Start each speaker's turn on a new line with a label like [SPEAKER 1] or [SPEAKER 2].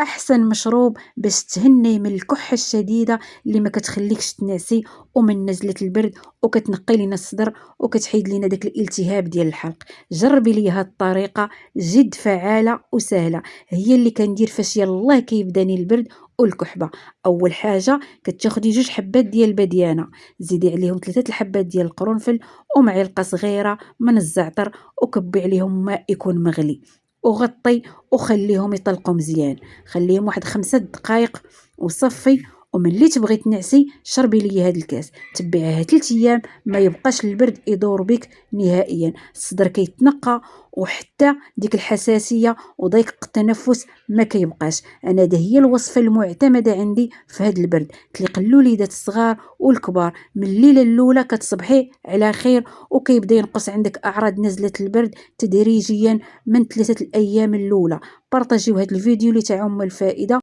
[SPEAKER 1] احسن مشروب باش تهني من الكحه الشديده اللي ما كتخليكش تنعسي، ومن نزله البرد، وكتنقي لنا الصدر، وكتحيد لنا داك الالتهاب ديال الحلق. جربي لي هاد الطريقه جد فعاله وسهله، هي اللي كندير فاش يلاه كيبداني البرد والكحبه. اول حاجه كتاخدي 2 حبات ديال البديانه، زيدي عليهم 3 الحبات ديال القرنفل، ومعلقه صغيره من الزعتر، وكبي عليهم ماء يكون مغلي، وغطي وخليهم يطلقوا مزيان. خليهم واحد 5 دقائق وصفي. وملي تبغي تنعسي شربي لي هاد الكاس، تبعيها 3 ايام ما يبقاش البرد يدور بك نهائيا. الصدر كيتنقى، وحتى ديك الحساسيه وضيق التنفس ما كيبقاش. انا هي الوصفه المعتمده عندي في هاد البرد، تليق للوليدات الصغار والكبار. من الليله الاولى كتصبحي على خير، وكيبدا ينقص عندك اعراض نزله البرد تدريجيا من 3 الايام الاولى. بارطاجيو هذا الفيديو لتعم الفائده.